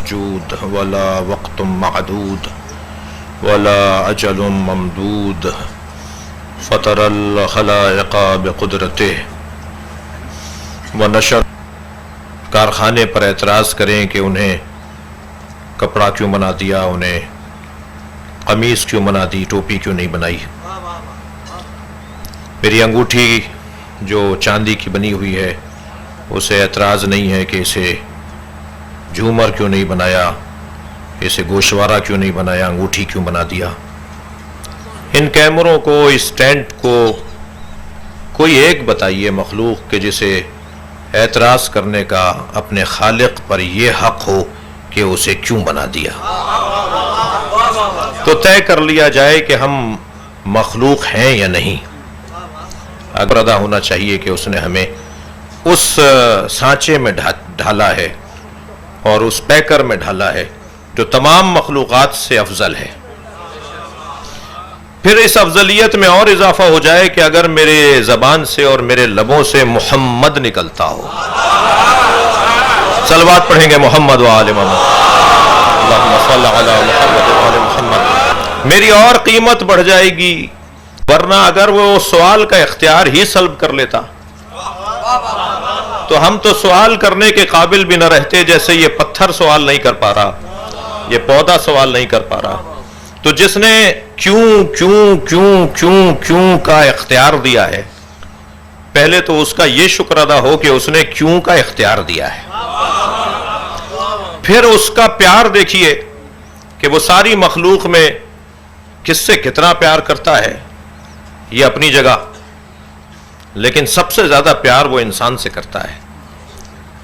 موجود ولا وقت معدود ولا اجل ممدود فطر الخلائق بقدرته ونشر کارخانے پر اعتراض کریں کہ انہیں کپڑا کیوں بنا دیا، انہیں قمیص کیوں بنا دی، ٹوپی کیوں نہیں بنائی. میری انگوٹھی جو چاندی کی بنی ہوئی ہے اسے اعتراض نہیں ہے کہ اسے جھومر کیوں نہیں بنایا، اسے گوشوارہ کیوں نہیں بنایا، انگوٹھی کیوں بنا دیا. ان کیمروں کو، اس ٹینٹ کو کوئی ایک بتائیے مخلوق کے جسے اعتراض کرنے کا اپنے خالق پر یہ حق ہو کہ اسے کیوں بنا دیا. تو طے کر لیا جائے کہ ہم مخلوق ہیں یا نہیں. اگر ادا ہونا چاہیے کہ اس نے ہمیں اس سانچے میں ڈھالا ہے اور اس پیکر میں ڈھالا ہے جو تمام مخلوقات سے افضل ہے. پھر اس افضلیت میں اور اضافہ ہو جائے کہ اگر میرے زبان سے اور میرے لبوں سے محمد نکلتا ہو، صلوات پڑھیں گے محمد و آل محمد، اللہم صل علی محمد و آل محمد، میری اور قیمت بڑھ جائے گی. ورنہ اگر وہ سوال کا اختیار ہی سلب کر لیتا تو ہم تو سوال کرنے کے قابل بھی نہ رہتے. جیسے یہ پتھر سوال نہیں کر پا رہا، یہ پودا سوال نہیں کر پا رہا، تو جس نے کیوں کیوں کیوں کیوں کیوں کا اختیار دیا ہے، پہلے تو اس کا یہ شکر ادا ہو کہ اس نے کیوں کا اختیار دیا ہے. پھر اس کا پیار دیکھیے کہ وہ ساری مخلوق میں کس سے کتنا پیار کرتا ہے، یہ اپنی جگہ، لیکن سب سے زیادہ پیار وہ انسان سے کرتا ہے.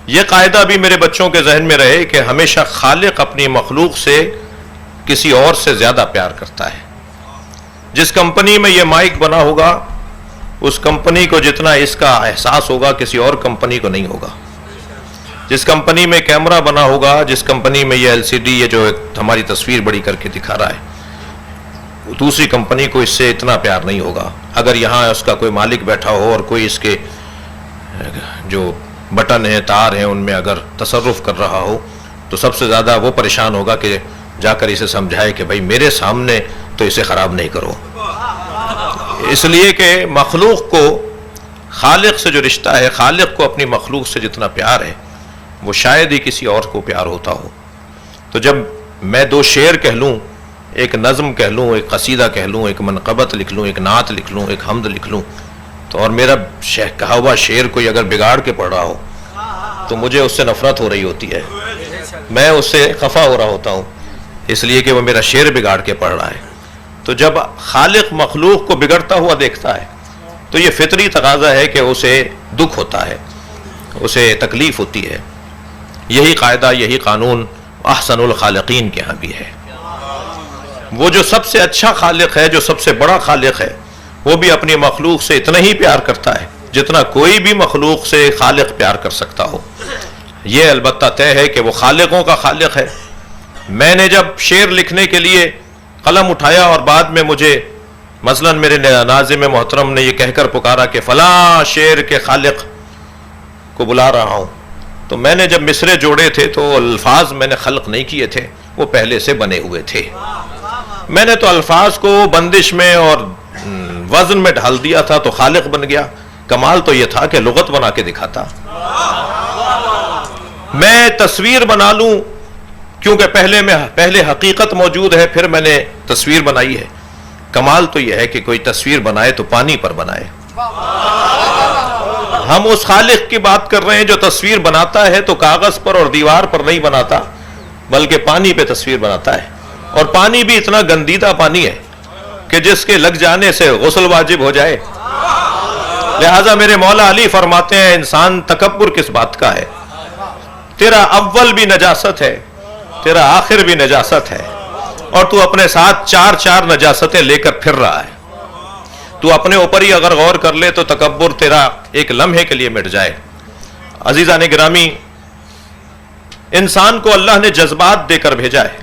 یہ قاعدہ بھی میرے بچوں کے ذہن میں رہے کہ ہمیشہ خالق اپنی مخلوق سے کسی اور سے زیادہ پیار کرتا ہے. جس کمپنی میں یہ مائک بنا ہوگا اس کمپنی کو جتنا اس کا احساس ہوگا کسی اور کمپنی کو نہیں ہوگا. جس کمپنی میں کیمرہ بنا ہوگا، جس کمپنی میں یہ LCD یہ جو ہماری تصویر بڑی کر کے دکھا رہا ہے، دوسری کمپنی کو اس سے اتنا پیار نہیں ہوگا. اگر یہاں اس کا کوئی مالک بیٹھا ہو اور کوئی اس کے جو بٹن ہیں، تار ہیں، ان میں اگر تصرف کر رہا ہو تو سب سے زیادہ وہ پریشان ہوگا کہ جا کر اسے سمجھائے کہ بھائی میرے سامنے تو اسے خراب نہیں کرو. اس لیے کہ مخلوق کو خالق سے جو رشتہ ہے، خالق کو اپنی مخلوق سے جتنا پیار ہے وہ شاید ہی کسی اور کو پیار ہوتا ہو. تو جب میں دو شعر کہہ لوں، ایک نظم کہہ لوں، ایک قصیدہ کہہ لوں، ایک منقبت لکھ لوں، ایک نعت لکھ لوں، ایک حمد لکھ لوں، تو اور میرا کہا ہوا شعر کوئی اگر بگاڑ کے پڑھ رہا ہو تو مجھے اس سے نفرت ہو رہی ہوتی ہے، میں اس سے خفا ہو رہا ہوتا ہوں، اس لیے کہ وہ میرا شعر بگاڑ کے پڑھ رہا ہے. تو جب خالق مخلوق کو بگڑتا ہوا دیکھتا ہے تو یہ فطری تقاضا ہے کہ اسے دکھ ہوتا ہے، اسے تکلیف ہوتی ہے. یہی قاعدہ، یہی قانون احسن الخالقین کے ہاں بھی ہے. وہ جو سب سے اچھا خالق ہے، جو سب سے بڑا خالق ہے، وہ بھی اپنی مخلوق سے اتنا ہی پیار کرتا ہے جتنا کوئی بھی مخلوق سے خالق پیار کر سکتا ہو. یہ البتہ طے ہے کہ وہ خالقوں کا خالق ہے. میں نے جب شعر لکھنے کے لیے قلم اٹھایا اور بعد میں مجھے مثلا میرے ناظم محترم نے یہ کہہ کر پکارا کہ فلاں شعر کے خالق کو بلا رہا ہوں، تو میں نے جب مصرے جوڑے تھے تو الفاظ میں نے خلق نہیں کیے تھے، وہ پہلے سے بنے ہوئے تھے. میں نے تو الفاظ کو بندش میں اور وزن میں ڈھال دیا تھا تو خالق بن گیا. کمال تو یہ تھا کہ لغت بنا کے دکھاتا. میں تصویر بنا لوں کیونکہ پہلے حقیقت موجود ہے، پھر میں نے تصویر بنائی ہے. کمال تو یہ ہے کہ کوئی تصویر بنائے تو پانی پر بنائے. ہم اس خالق کی بات کر رہے ہیں جو تصویر بناتا ہے تو کاغذ پر اور دیوار پر نہیں بناتا بلکہ پانی پہ تصویر بناتا ہے. اور پانی بھی اتنا گندیدہ پانی ہے کہ جس کے لگ جانے سے غسل واجب ہو جائے. لہذا میرے مولا علی فرماتے ہیں انسان تکبر کس بات کا ہے، تیرا اول بھی نجاست ہے، تیرا آخر بھی نجاست ہے، اور تو اپنے ساتھ چار نجاستیں لے کر پھر رہا ہے. تو اپنے اوپر ہی اگر غور کر لے تو تکبر تیرا ایک لمحے کے لیے مٹ جائے. عزیزان گرامی، انسان کو اللہ نے جذبات دے کر بھیجا ہے.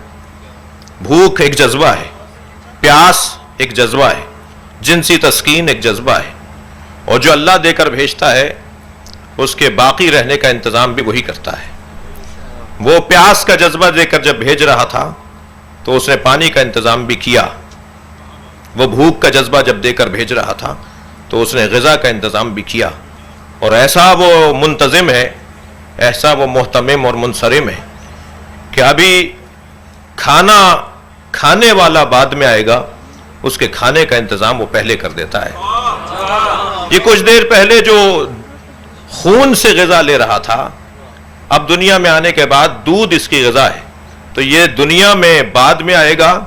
بھوک ایک جذبہ ہے، پیاس ایک جذبہ ہے، جنسی تسکین ایک جذبہ ہے، اور جو اللہ دے کر بھیجتا ہے اس کے باقی رہنے کا انتظام بھی وہی کرتا ہے. وہ پیاس کا جذبہ دے کر جب بھیج رہا تھا تو اس نے پانی کا انتظام بھی کیا، وہ بھوک کا جذبہ جب دے کر بھیج رہا تھا تو اس نے غذا کا انتظام بھی کیا، اور ایسا وہ منتظم ہے، ایسا وہ محتمم اور منصرم ہے کہ ابھی کھانا کھانے والا بعد میں آئے گا، اس کے کھانے کا انتظام وہ پہلے کر دیتا ہے۔ یہ کچھ دیر پہلے جو خون سے غذا لے رہا تھا، اب دنیا میں آنے کے بعد دودھ اس کی غذا ہے، تو یہ دنیا میں بعد میں آئے گا،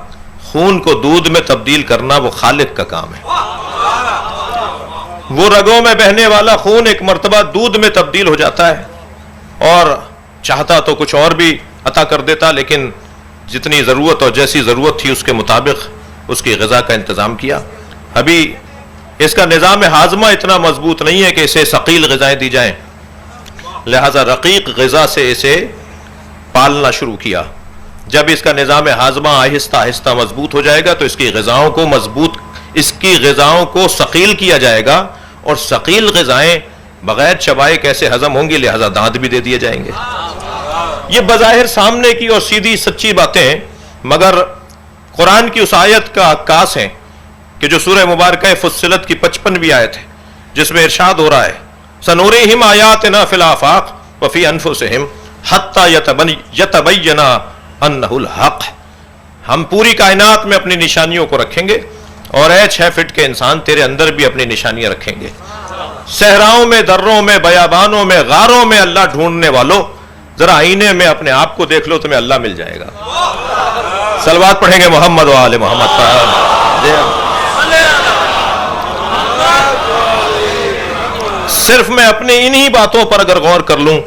خون کو دودھ میں تبدیل کرنا وہ خالق کا کام ہے۔ وہ رگوں میں بہنے والا خون ایک مرتبہ دودھ میں تبدیل ہو جاتا ہے، اور چاہتا تو کچھ اور بھی عطا کر دیتا، لیکن جتنی ضرورت اور جیسی ضرورت تھی اس کے مطابق اس کی غذا کا انتظام کیا۔ ابھی اس کا نظام ہاضمہ اتنا مضبوط نہیں ہے کہ اسے ثقیل غذائیں دی جائیں، لہذا رقیق غذا سے اسے پالنا شروع کیا۔ جب اس کا نظام ہاضمہ آہستہ آہستہ مضبوط ہو جائے گا تو اس کی غذاؤں کو ثقیل کیا جائے گا، اور ثقیل غذائیں بغیر چبائے کیسے ہضم ہوں گی، لہذا دانت بھی دے دیے جائیں گے۔ یہ بظاہر سامنے کی اور سیدھی سچی باتیں ہیں، مگر قرآن کی اس آیت کا عکاس ہیں کہ جو سورہ مبارکہ فصلت کی 55ویں آیت ہے، جس میں ارشاد ہو رہا ہے سنوریہم آیاتنا فی الآفاق وفی انفسہم حتی یتبین انہ الحق، ہم پوری کائنات میں اپنی نشانیوں کو رکھیں گے، اور اے 6 فٹ کے انسان تیرے اندر بھی اپنی نشانیاں رکھیں گے۔ صحراؤں میں، دروں میں، بیابانوں میں، غاروں میں اللہ ڈھونڈنے والوں، ذرا آئینے میں اپنے آپ کو دیکھ لو، تمہیں اللہ مل جائے گا۔ صلوات پڑھیں گے محمد و آل محمد پر۔ صرف میں اپنی انہی باتوں پر اگر غور کر لوں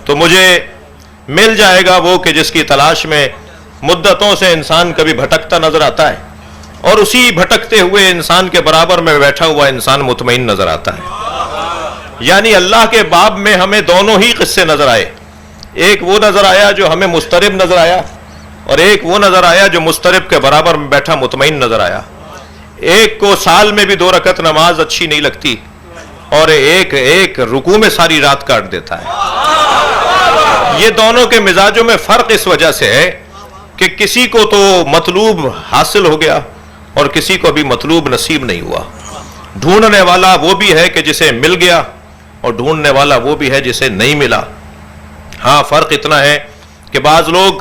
تو مجھے مل جائے گا وہ کہ جس کی تلاش میں مدتوں سے انسان کبھی بھٹکتا نظر آتا ہے، اور اسی بھٹکتے ہوئے انسان کے برابر میں بیٹھا ہوا انسان مطمئن نظر آتا ہے۔ یعنی اللہ کے باب میں ہمیں دونوں ہی قصے نظر آئے، ایک وہ نظر آیا جو ہمیں مضطرب نظر آیا، اور ایک وہ نظر آیا جو مضطرب کے برابر میں بیٹھا مطمئن نظر آیا۔ ایک کو سال میں بھی 2 رکعت نماز اچھی نہیں لگتی، اور ایک رکوع میں ساری رات کاٹ دیتا ہے۔ یہ دونوں کے مزاجوں میں فرق اس وجہ سے ہے کہ کسی کو تو مطلوب حاصل ہو گیا اور کسی کو بھی مطلوب نصیب نہیں ہوا۔ ڈھونڈنے والا وہ بھی ہے کہ جسے مل گیا، اور ڈھونڈنے والا وہ بھی ہے جسے نہیں ملا۔ ہاں، فرق اتنا ہے کہ بعض لوگ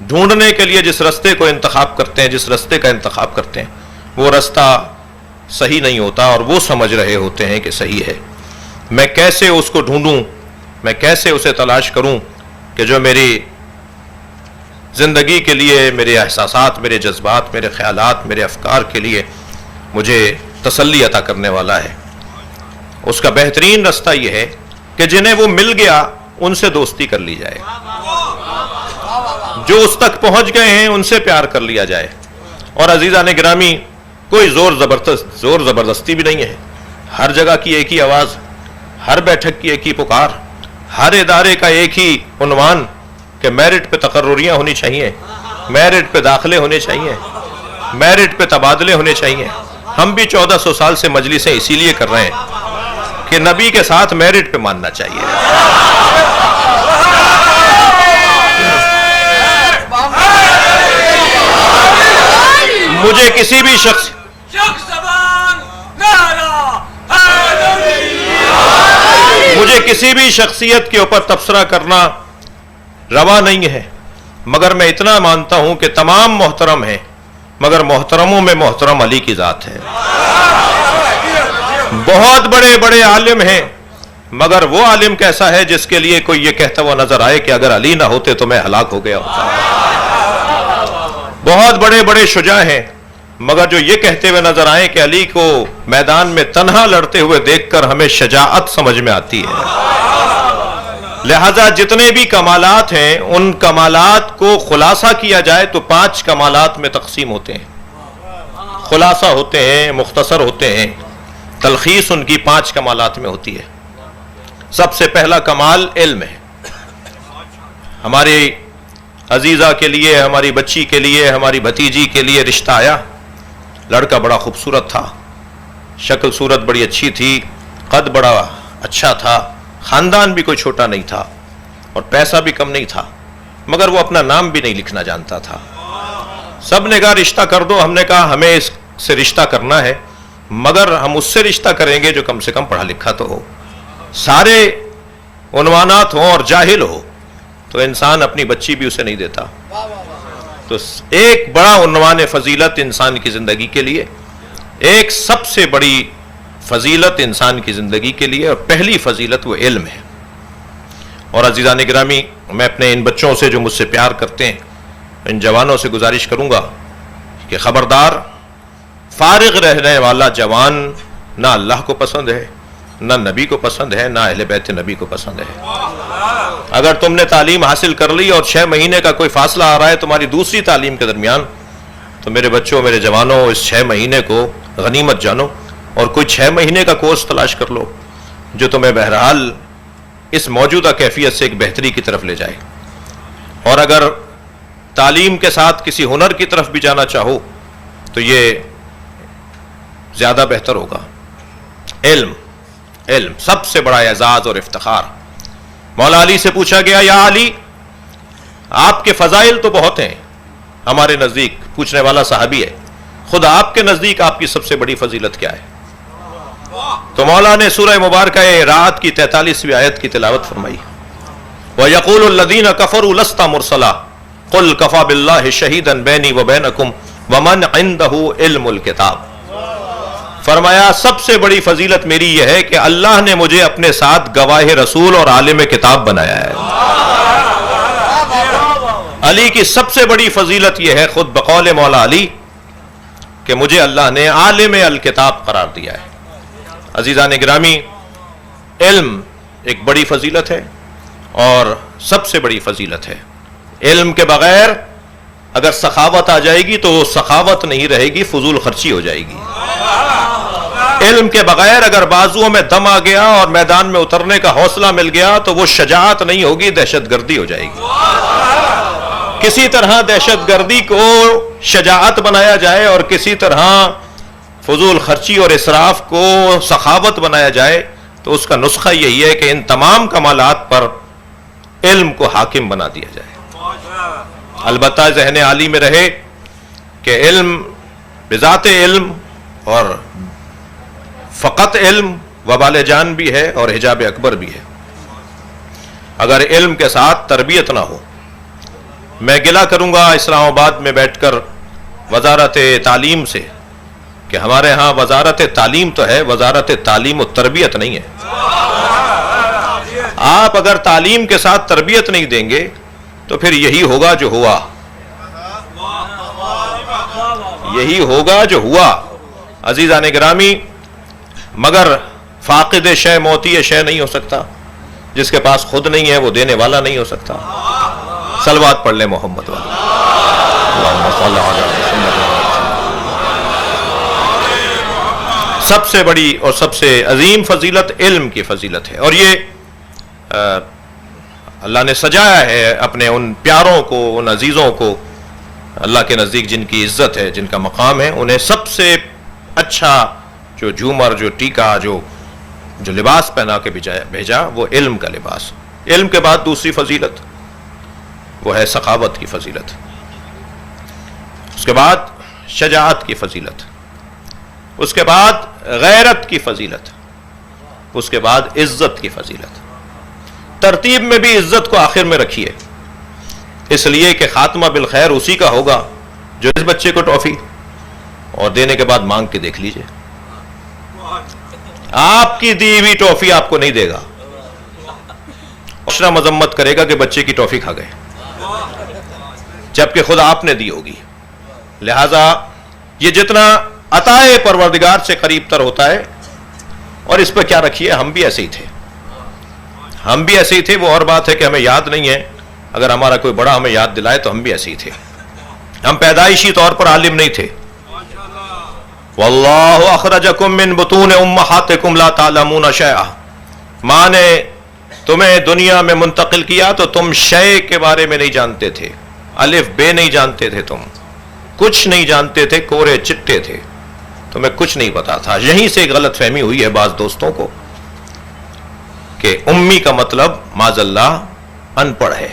ڈھونڈنے کے لیے جس رستے کو انتخاب کرتے ہیں، جس رستے کا انتخاب کرتے ہیں، وہ رستہ صحیح نہیں ہوتا، اور وہ سمجھ رہے ہوتے ہیں کہ صحیح ہے۔ میں کیسے اس کو ڈھونڈوں، میں کیسے اسے تلاش کروں کہ جو میری زندگی کے لیے، میرے احساسات، میرے جذبات، میرے خیالات، میرے افکار کے لیے مجھے تسلی عطا کرنے والا ہے۔ اس کا بہترین رستہ یہ ہے کہ جنہیں وہ مل گیا ان سے دوستی کر لی جائے، جو اس تک پہنچ گئے ہیں ان سے پیار کر لیا جائے۔ اور عزیزان گرامی، کوئی زور زبردستی بھی نہیں ہے، ہر جگہ کی ایک ہی آواز، ہر بیٹھک کی ایک ہی پکار، ہر ادارے کا ایک ہی عنوان کہ میرٹ پہ تقرریاں ہونی چاہیے، میرٹ پہ داخلے ہونے چاہیے، میرٹ پہ تبادلے ہونے چاہیے۔ ہم بھی 1400 سال سے مجلسیں اسی لیے کر رہے ہیں کہ نبی کے ساتھ میرٹ پہ ماننا چاہیے۔ مجھے کسی بھی شخصیت کے اوپر تبصرہ کرنا روا نہیں ہے، مگر میں اتنا مانتا ہوں کہ تمام محترم ہیں، مگر محترموں میں محترم علی کی ذات ہے۔ بہت بڑے بڑے عالم ہیں، مگر وہ عالم کیسا ہے جس کے لیے کوئی یہ کہتا ہوا نظر آئے کہ اگر علی نہ ہوتے تو میں ہلاک ہو گیا ہوتا۔ بہت بڑے بڑے شجاع ہیں، مگر جو یہ کہتے ہوئے نظر آئے کہ علی کو میدان میں تنہا لڑتے ہوئے دیکھ کر ہمیں شجاعت سمجھ میں آتی ہے۔ لہذا جتنے بھی کمالات ہیں ان کمالات کو خلاصہ کیا جائے تو 5 کمالات میں تقسیم ہوتے ہیں، خلاصہ ہوتے ہیں، مختصر ہوتے ہیں، تلخیص ان کی 5 کمالات میں ہوتی ہے۔ سب سے پہلا کمال علم ہے۔ ہماری عزیزہ کے لیے، ہماری بچی کے لیے، ہماری بھتیجی کے لیے رشتہ آیا، لڑکا بڑا خوبصورت تھا، شکل صورت بڑی اچھی تھی، قد بڑا اچھا تھا، خاندان بھی کوئی چھوٹا نہیں تھا، اور پیسہ بھی کم نہیں تھا، مگر وہ اپنا نام بھی نہیں لکھنا جانتا تھا. سب نے کہا رشتہ کر دو. ہم نے کہا ہمیں اس سے رشتہ کرنا ہے مگر ہم اس سے رشتہ کریں گے جو کم سے کم پڑھا لکھا تو ہو. سارے عنوانات ہوں اور جاہل ہو تو انسان اپنی بچی بھی اسے نہیں دیتا. تو ایک بڑا عنوان فضیلت انسان کی زندگی کے لیے، ایک سب سے بڑی فضیلت انسان کی زندگی کے لیے، اور پہلی فضیلت وہ علم ہے. اور عزیزان گرامی، میں اپنے ان بچوں سے جو مجھ سے پیار کرتے ہیں، ان جوانوں سے گزارش کروں گا کہ خبردار، فارغ رہنے والا جوان نہ اللہ کو پسند ہے، نہ نبی کو پسند ہے، نہ اہل بیت نبی کو پسند ہے. اگر تم نے تعلیم حاصل کر لی اور 6 مہینے کا کوئی فاصلہ آ رہا ہے تمہاری دوسری تعلیم کے درمیان، تو میرے بچوں، میرے جوانوں، اس 6 مہینے کو غنیمت جانو اور کوئی 6 مہینے کا کورس تلاش کر لو جو تمہیں بہرحال اس موجودہ کیفیت سے ایک بہتری کی طرف لے جائے. اور اگر تعلیم کے ساتھ کسی ہنر کی طرف بھی جانا چاہو تو یہ زیادہ بہتر ہوگا. علم سب سے بڑا اعزاز اور افتخار. مولا علی سے پوچھا گیا، یا علی، آپ کے فضائل تو بہت ہیں ہمارے نزدیک. پوچھنے والا صحابی ہے، خود آپ کے نزدیک آپ کی سب سے بڑی فضیلت کیا ہے؟ تو مولا نے سورہ مبارکہ رات کی 43ویں آیت کی تلاوت فرمائی. وَيَقُولُ الَّذِينَ كَفَرُوا لَسْتَ مُرْسَلًا قُلْ كَفَى بِاللَّهِ شَهِيدًا بَيْنِي وَبَيْنَكُمْ وَمَنْ عِندَهُ عِلْمُ الْكِتَابِ. فرمایا سب سے بڑی فضیلت میری یہ ہے کہ اللہ نے مجھے اپنے ساتھ گواہ رسول اور عالم کتاب بنایا ہے. علی کی سب سے بڑی فضیلت یہ ہے، خود بقول مولا علی، کہ مجھے اللہ نے عالم الکتاب قرار دیا ہے. عزیزان گرامی، علم ایک بڑی فضیلت ہے اور سب سے بڑی فضیلت ہے. علم کے بغیر اگر سخاوت آ جائے گی تو وہ سخاوت نہیں رہے گی، فضول خرچی ہو جائے گی. علم کے بغیر اگر بازوؤں میں دم آ گیا اور میدان میں اترنے کا حوصلہ مل گیا تو وہ شجاعت نہیں ہوگی، دہشت گردی ہو جائے گی. کسی طرح دہشت گردی کو شجاعت بنایا جائے اور کسی طرح فضول خرچی اور اسراف کو سخاوت بنایا جائے تو اس کا نسخہ یہی ہے کہ ان تمام کمالات پر علم کو حاکم بنا دیا جائے. البتہ ذہن عالی میں رہے کہ علم بذات علم اور فقط علم وبال جان بھی ہے اور حجاب اکبر بھی ہے. اگر علم کے ساتھ تربیت نہ ہو، میں گلہ کروں گا اسلام آباد میں بیٹھ کر وزارت تعلیم سے کہ ہمارے ہاں وزارت تعلیم تو ہے، وزارت تعلیم و تربیت نہیں ہے. آپ اگر تعلیم کے ساتھ تربیت نہیں دیں گے تو پھر یہی ہوگا جو ہوا، یہی ہوگا جو ہوا. عزیزان گرامی، مگر فاقد شے موتی شے نہیں ہو سکتا. جس کے پاس خود نہیں ہے وہ دینے والا نہیں ہو سکتا. صلوات پڑھ لیں محمد والا. سب سے بڑی اور سب سے عظیم فضیلت علم کی فضیلت ہے، اور یہ اللہ نے سجایا ہے اپنے ان پیاروں کو، ان عزیزوں کو اللہ کے نزدیک جن کی عزت ہے، جن کا مقام ہے. انہیں سب سے اچھا جو جھومر، جو ٹیکا، جو لباس پہنا کے بھیجا وہ علم کا لباس. علم کے بعد دوسری فضیلت وہ ہے سخاوت کی فضیلت. اس کے بعد شجاعت کی فضیلت، اس کے بعد غیرت کی فضیلت، اس کے بعد عزت کی فضیلت. ترتیب میں بھی عزت کو آخر میں رکھیے، اس لیے کہ خاتمہ بالخیر اسی کا ہوگا جو اس بچے کو ٹافی اور دینے کے بعد مانگ کے دیکھ لیجئے. آپ کی دی ہوئی ٹافی آپ کو نہیں دے گا، اشرا مذمت کرے گا کہ بچے کی ٹافی کھا گئے، جبکہ خود آپ نے دی ہوگی. لہذا یہ جتنا عطائے پروردگار سے قریب تر ہوتا ہے، اور اس پہ کیا رکھیے، ہم بھی ایسے ہی تھے، ہم بھی ایسے ہی تھے. وہ اور بات ہے کہ ہمیں یاد نہیں ہے، اگر ہمارا کوئی بڑا ہمیں یاد دلائے تو ہم بھی ایسے ہی تھے. ہم پیدائشی طور پر عالم نہیں تھے. واللہ اخرجکم من بطون امہاتکم لا تعلمون شیئا. ماں نے تمہیں دنیا میں منتقل کیا تو تم شے کے بارے میں نہیں جانتے تھے، الف بے نہیں جانتے تھے، تم کچھ نہیں جانتے تھے، کورے چٹے تھے، تمہیں کچھ نہیں پتا تھا. یہیں سے ایک غلط فہمی ہوئی ہے بعض دوستوں کو کہ امی کا مطلب معاذ اللہ ان پڑھ ہے.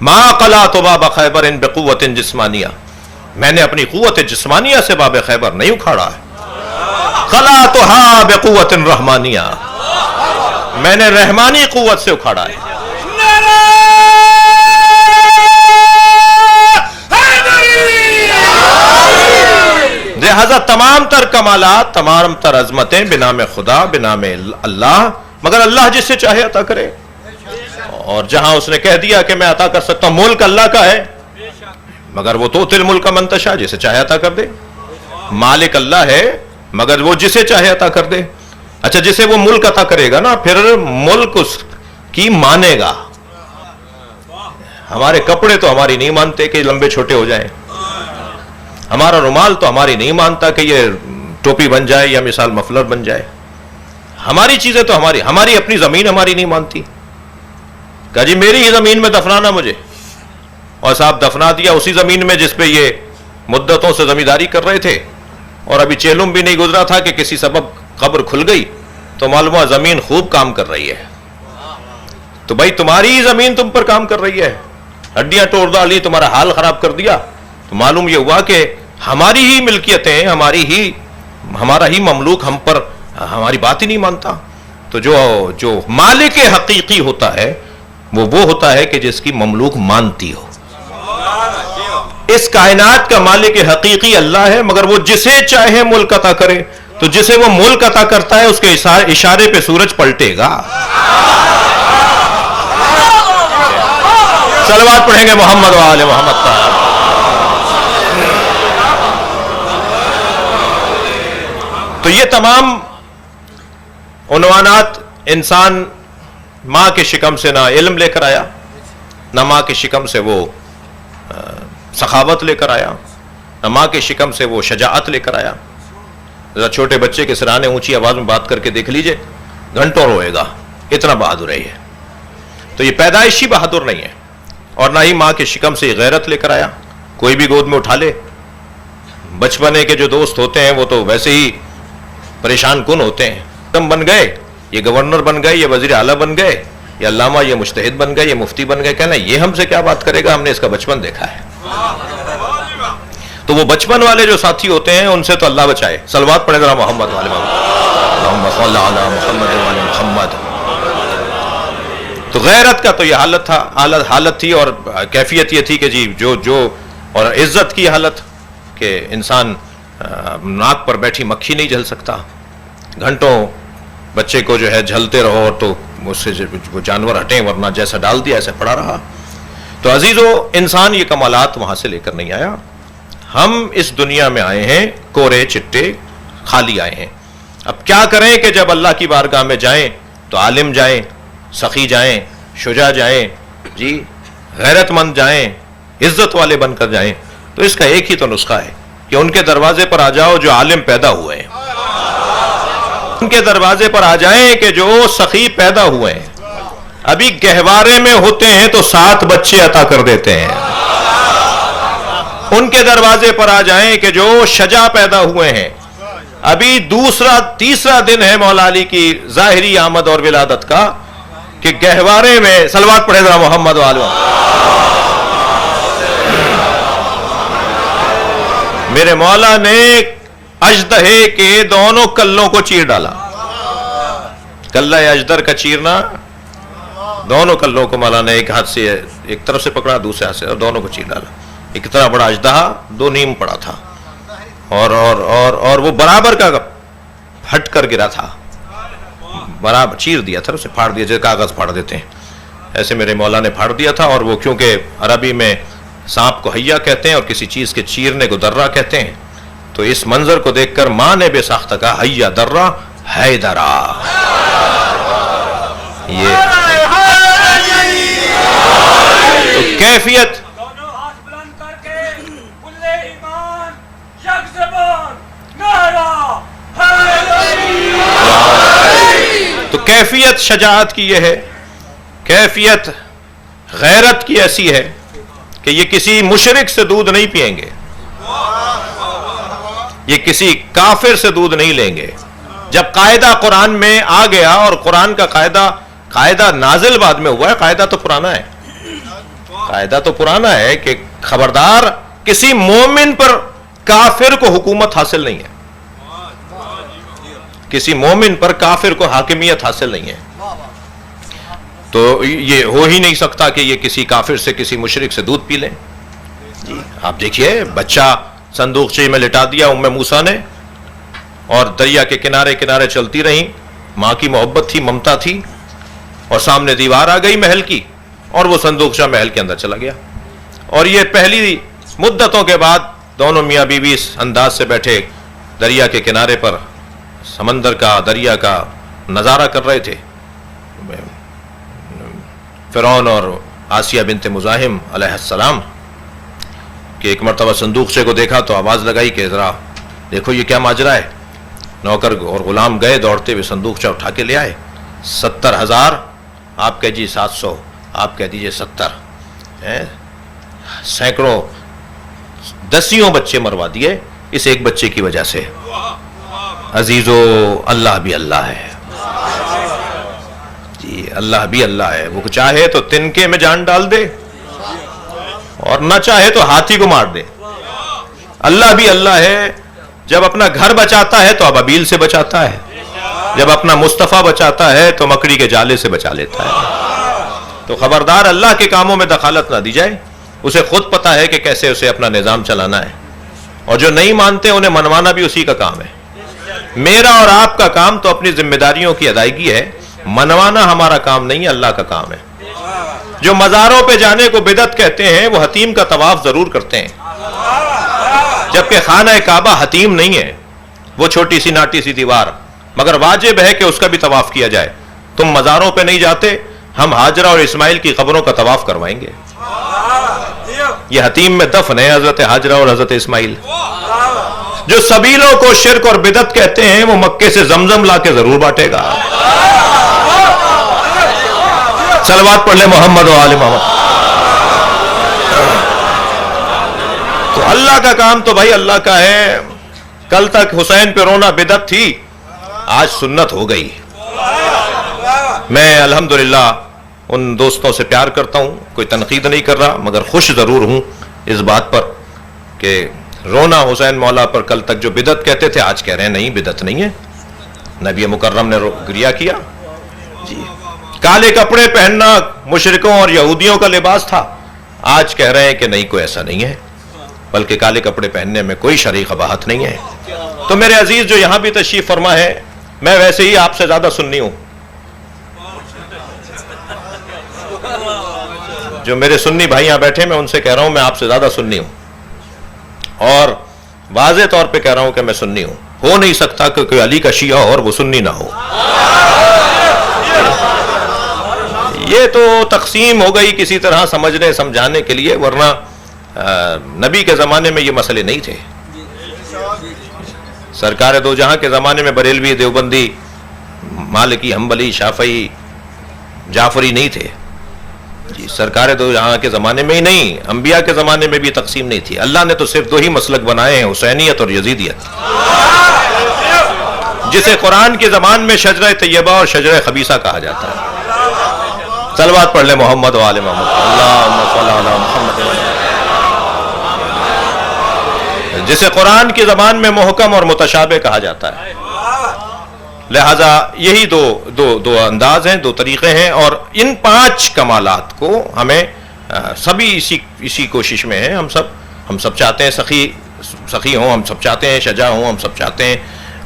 ما قلعت باب خیبر بقوت جسمانیہ، میں نے اپنی قوت جسمانیہ سے باب خیبر نہیں اکھاڑا ہے، قلعتها بقوت رحمانیہ، میں نے رحمانی قوت سے اکھاڑا ہے۔ لہذا تمام تر کمالات، تمام تر عظمتیں بنام خدا، بنام اللہ، مگر اللہ جس سے چاہے عطا کرے۔ اور جہاں اس نے کہہ دیا کہ میں عطا کر سکتا ہوں، ملک اللہ کا ہے، مگر وہ تو تل ملک من تشاء، جسے چاہے عطا کر دے۔ مالک اللہ ہے مگر وہ جسے چاہے عطا کر دے۔ اچھا، جسے وہ ملک عطا کرے گا نا، پھر ملک اس کی مانے گا۔ ہمارے کپڑے تو ہماری نہیں مانتے کہ لمبے چھوٹے ہو جائیں، ہمارا رومال تو ہماری نہیں مانتا کہ یہ ٹوپی بن جائے یا مثال مفلر بن جائے۔ ہماری چیزیں تو ہماری اپنی زمین ہماری نہیں مانتی۔ کہا جی میری ہی زمین میں دفنانا مجھے، اور صاحب دفنا دیا اسی زمین میں جس پہ یہ مدتوں سے زمینداری کر رہے تھے، اور ابھی چیلم بھی نہیں گزرا تھا کہ کسی سبب قبر کھل گئی، تو معلوم ہوا زمین خوب کام کر رہی ہے۔ تو بھائی تمہاری ہی زمین تم پر کام کر رہی ہے، ہڈیاں توڑ ڈالی، تمہارا حال خراب کر دیا، تو معلوم یہ ہوا کہ ہماری ہی ملکیتیں، ہمارا ہی مملوک ہم پر ہماری بات ہی نہیں مانتا۔ تو جو مالک حقیقی ہوتا ہے وہ ہوتا ہے کہ جس کی مملوک مانتی ہو۔ اس کائنات کا مالک حقیقی اللہ ہے، مگر وہ جسے چاہے ملک عطا کرے، تو جسے وہ ملک عطا کرتا ہے اس کے اشارے پہ سورج پلٹے گا۔ صلوات پڑھیں گے محمد و آل محمد کا۔ تو یہ تمام عنوانات انسان ماں کے شکم سے نہ علم لے کر آیا، نہ ماں کے شکم سے وہ سخاوت لے کر آیا، نہ ماں کے شکم سے وہ شجاعت لے کر آیا۔ ذرا چھوٹے بچے کے سرانے اونچی آواز میں بات کر کے دیکھ لیجئے، گھنٹوں روئے گا، اتنا بہادر ہے یہ۔ تو یہ پیدائشی بہادر نہیں ہے، اور نہ ہی ماں کے شکم سے یہ غیرت لے کر آیا۔ کوئی بھی گود میں اٹھا لے، بچپنے کے جو دوست ہوتے ہیں وہ تو ویسے ہی پریشان کن ہوتے ہیں۔ تم بن گئے، یہ گورنر بن گئے، یہ وزیر اعلیٰ بن گئے، یہ علامہ، یہ مجتہد بن گئے، یہ مفتی بن گئے، کہنا یہ ہم سے کیا بات کرے گا، ہم نے اس کا بچپن دیکھا ہے۔ تو وہ بچپن والے جو ساتھی ہوتے ہیں ان سے تو اللہ بچائے۔ صلوات پڑھے ذرا محمد والے محمد صلی اللہ علیہ محمد والے محمد۔ تو غیرت کا تو یہ حالت تھی، اور کیفیت یہ تھی کہ جی جو اور عزت کی حالت کہ انسان ناک پر بیٹھی مکھی نہیں جھل سکتا، گھنٹوں بچے کو جو ہے جھلتے رہو اور تو اس سے وہ جانور ہٹیں، ورنہ جیسا ڈال دیا ایسے پڑا رہا۔ تو عزیزو، انسان یہ کمالات وہاں سے لے کر نہیں آیا، ہم اس دنیا میں آئے ہیں کورے چٹے خالی آئے ہیں۔ اب کیا کریں کہ جب اللہ کی بارگاہ میں جائیں تو عالم جائیں، سخی جائیں، شجاع جائیں، جی غیرت مند جائیں، عزت والے بن کر جائیں۔ تو اس کا ایک ہی تو نسخہ ہے کہ ان کے دروازے پر آ جاؤ جو عالم پیدا ہوئے ہیں، ان کے دروازے پر آ جائیں کہ جو سخی پیدا ہوئے ہیں، ابھی گہوارے میں ہوتے ہیں تو 7 بچے عطا کر دیتے ہیں۔ ان کے دروازے پر آ جائیں کہ جو شجاع پیدا ہوئے ہیں، ابھی تیسرا دن ہے مولا علی کی ظاہری آمد اور ولادت کا، کہ گہوارے میں صلوات پڑھے ذرا محمد والو۔ میرے مولا نے اژدہے کے دونوں کلوں کو چیر ڈالا۔ کلہ اژدر کا چیرنا، دونوں کلوں کو مولا نے ایک ہاتھ سے ایک طرف سے پکڑا، دوسرے ہاتھ سے، اور دونوں کو چیر ڈالا۔ ایک اتنا بڑا اژدہا 2 نیم پڑا تھا، اور وہ برابر کا ہٹ کر گرا تھا، برابر چیر دیا تھا، اسے پھاڑ دیا جیسے کاغذ پھاڑ دیتے ہیں، ایسے میرے مولا نے پھاڑ دیا تھا۔ اور وہ کیونکہ عربی میں سانپ کو حیا کہتے ہیں اور کسی چیز کے چیرنے کو درہ کہتے ہیں، تو اس منظر کو دیکھ کر ماں نے بے ساختہ کہا حیا درہ ہے درہ۔ یہ تو کیفیت، تو کیفیت شجاعت کی یہ ہے، کیفیت غیرت کی ایسی ہے کہ یہ کسی مشرک سے دودھ نہیں پئیں گے، یہ کسی کافر سے دودھ نہیں لیں گے۔ جب قاعدہ قرآن میں آ گیا، اور قرآن کا قاعدہ نازل بعد میں ہوا ہے، قاعدہ تو پرانا ہے، قاعدہ تو پرانا ہے کہ خبردار کسی مومن پر کافر کو حکومت حاصل نہیں ہے، کسی مومن پر کافر کو حاکمیت حاصل نہیں ہے. تو یہ ہو ہی نہیں سکتا کہ یہ کسی کافر سے کسی مشرک سے دودھ پی لیں. جی آپ دیکھیے بچہ صندوقچے میں لٹا دیا ام موسیٰ نے، اور دریا کے کنارے کنارے چلتی رہیں. ماں کی محبت تھی، ممتا تھی، اور سامنے دیوار آ گئی محل کی اور وہ صندوقچہ محل کے اندر چلا گیا. اور یہ پہلی مدتوں کے بعد دونوں میاں بیوی اس انداز سے بیٹھے دریا کے کنارے پر سمندر کا، دریا کا نظارہ کر رہے تھے. فرعون اور آسیہ بنت مزاحم علیہ السلام کہ ایک مرتبہ صندوقچے کو دیکھا تو آواز لگائی کہ ذرا دیکھو یہ کیا ماجرا ہے. نوکر اور غلام گئے دوڑتے ہوئے صندوقچہ اٹھا کے لے آئے. 70,000 آپ کہہ جی 700، آپ کہہ دیجئے 70، سینکڑوں دسیوں بچے مروا دیے اس ایک بچے کی وجہ سے. عزیزو اللہ بھی اللہ ہے، جی اللہ بھی اللہ ہے. وہ چاہے تو تنکے میں جان ڈال دے اور نہ چاہے تو ہاتھی کو مار دے. اللہ بھی اللہ ہے. جب اپنا گھر بچاتا ہے تو ابابیل سے بچاتا ہے، جب اپنا مصطفیٰ بچاتا ہے تو مکڑی کے جالے سے بچا لیتا ہے. تو خبردار اللہ کے کاموں میں دخالت نہ دی جائے. اسے خود پتا ہے کہ کیسے اسے اپنا نظام چلانا ہے، اور جو نہیں مانتے انہیں منوانا بھی اسی کا کام ہے. میرا اور آپ کا کام تو اپنی ذمہ داریوں کی ادائیگی ہے، منوانا ہمارا کام نہیں، اللہ کا کام ہے. جو مزاروں پہ جانے کو بدعت کہتے ہیں وہ حتیم کا طواف ضرور کرتے ہیں، جبکہ خانہ کعبہ حتیم نہیں ہے، وہ چھوٹی سی ناٹی سی دیوار، مگر واجب ہے کہ اس کا بھی طواف کیا جائے. تم مزاروں پہ نہیں جاتے، ہم ہاجرہ اور اسماعیل کی قبروں کا طواف کروائیں گے. یہ حتیم میں دفن ہے حضرت ہاجرہ اور حضرت اسماعیل. جو سبیلوں کو شرک اور بدعت کہتے ہیں وہ مکے سے زمزم لا کے ضرور بانٹے گا. صلوات پڑھ لے محمد و آل محمد. تو اللہ کا کام تو بھائی اللہ کا ہے. کل تک حسین پہ رونا بدعت تھی، آج سنت ہو گئی. میں الحمدللہ ان دوستوں سے پیار کرتا ہوں، کوئی تنقید نہیں کر رہا، مگر خوش ضرور ہوں اس بات پر کہ رونا حسین مولا پر کل تک جو بدعت کہتے تھے آج کہہ رہے ہیں نہیں بدعت نہیں ہے. نبی مکرم نے گریہ کیا. جی کالے کپڑے پہننا مشرکوں اور یہودیوں کا لباس تھا، آج کہہ رہے ہیں کہ نہیں کوئی ایسا نہیں ہے، بلکہ کالے کپڑے پہننے میں کوئی شرعی قباحت نہیں ہے. تو میرے عزیز جو یہاں بھی تشریف فرما ہے، میں ویسے ہی آپ سے زیادہ سنی ہوں. جو میرے سنی بھائی یہاں بیٹھے میں ان سے کہہ رہا ہوں میں آپ سے زیادہ سنی ہوں، اور واضح طور پہ کہہ رہا ہوں کہ میں سنی ہوں. ہو نہیں سکتا کہ کوئی علی کا شیعہ اور وہ سنی نہ ہو. یہ تو تقسیم ہو گئی کسی طرح سمجھنے سمجھانے کے لیے، ورنہ نبی کے زمانے میں یہ مسئلے نہیں تھے. سرکار دو جہاں کے زمانے میں بریلوی، دیوبندی، مالکی، حنبلی، شافعی، جعفری نہیں تھے. جی سرکار دو جہاں کے زمانے میں ہی نہیں، انبیاء کے زمانے میں بھی تقسیم نہیں تھی. اللہ نے تو صرف 2 ہی مسلک بنائے ہیں، حسینیت اور یزیدیت، جسے قرآن کی زبان میں شجرہ طیبہ اور شجرہ خبیثہ کہا جاتا ہے. صلوات پڑھ لے محمد و آل محمد. اللہم صلی علی محمد. جسے قرآن کی زبان میں محکم اور متشابہ کہا جاتا ہے. لہذا یہی دو انداز ہیں، 2 طریقے ہیں، اور ان 5 کمالات کو ہمیں سبھی اسی کوشش میں ہیں. ہم سب چاہتے ہیں سخی ہوں، ہم سب چاہتے ہیں شجاع ہوں، ہم سب چاہتے ہیں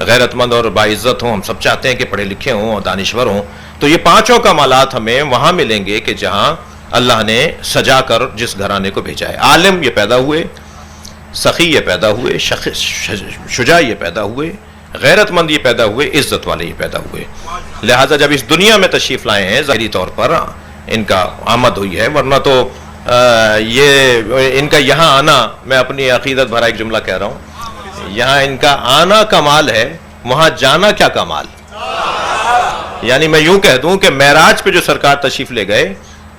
غیرت مند اور باعزت ہوں، ہم سب چاہتے ہیں کہ پڑھے لکھے ہوں اور دانشور ہوں. تو یہ 5 کمالات ہمیں وہاں ملیں گے کہ جہاں اللہ نے سجا کر جس گھرانے کو بھیجا ہے. عالم یہ پیدا ہوئے، سخی یہ پیدا ہوئے، شجاع یہ پیدا ہوئے، غیرت مند یہ پیدا ہوئے، عزت والے یہ پیدا ہوئے. لہٰذا جب اس دنیا میں تشریف لائے ہیں ظاہری طور پر ان کا آمد ہوئی ہے، ورنہ تو یہ ان کا یہاں آنا، میں اپنی عقیدت بھرا ایک جملہ کہہ رہا ہوں، یہاں ان کا آنا کمال ہے، وہاں جانا کیا کمال. یعنی میں یوں کہہ دوں کہ معراج پہ جو سرکار تشریف لے گئے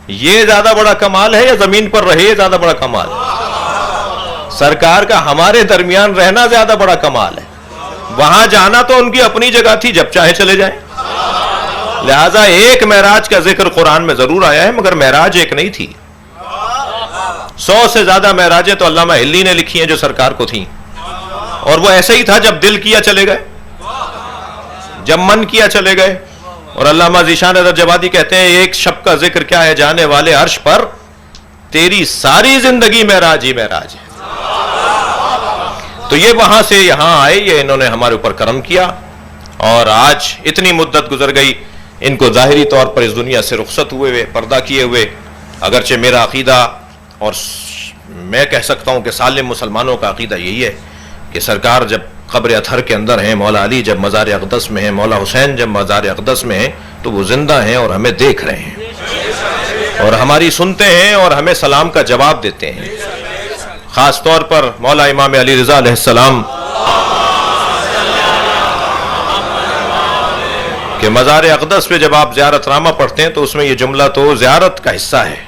یہ زیادہ بڑا کمال ہے یا زمین پر رہے یہ زیادہ بڑا کمال. سرکار کا ہمارے درمیان رہنا زیادہ بڑا کمال ہے. وہاں جانا تو ان کی اپنی جگہ تھی، جب چاہے چلے جائیں. لہذا ایک معراج کا ذکر قرآن میں ضرور آیا ہے، مگر معراج ایک نہیں تھی. 100 سے زیادہ معراجیں تو علامہ ہلی نے لکھی ہیں جو سرکار کو تھیں، اور وہ ایسے ہی تھا، جب دل کیا چلے گئے، جب من کیا چلے گئے. اور علامہ ذیشان رجوادی کہتے ہیں ایک شب کا ذکر کیا ہے جانے والے عرش پر، تیری ساری زندگی معراج ہی معراج ہے. تو یہ وہاں سے یہاں آئے، یہ انہوں نے ہمارے اوپر کرم کیا، اور آج اتنی مدت گزر گئی، ان کو ظاہری طور پر اس دنیا سے رخصت ہوئے پردہ کیے ہوئے. اگرچہ میرا عقیدہ، اور میں کہہ سکتا ہوں کہ سالم مسلمانوں کا عقیدہ یہی ہے کہ سرکار جب قبر اطہر کے اندر ہیں، مولا علی جب مزار اقدس میں ہیں، مولا حسین جب مزار اقدس میں ہیں، تو وہ زندہ ہیں اور ہمیں دیکھ رہے ہیں اور ہماری سنتے ہیں اور ہمیں سلام کا جواب دیتے ہیں. خاص طور پر مولا امام علی رضا علیہ السلام کہ مزار اقدس پہ جب آپ زیارت نامہ پڑھتے ہیں تو اس میں یہ جملہ تو زیارت کا حصہ ہے،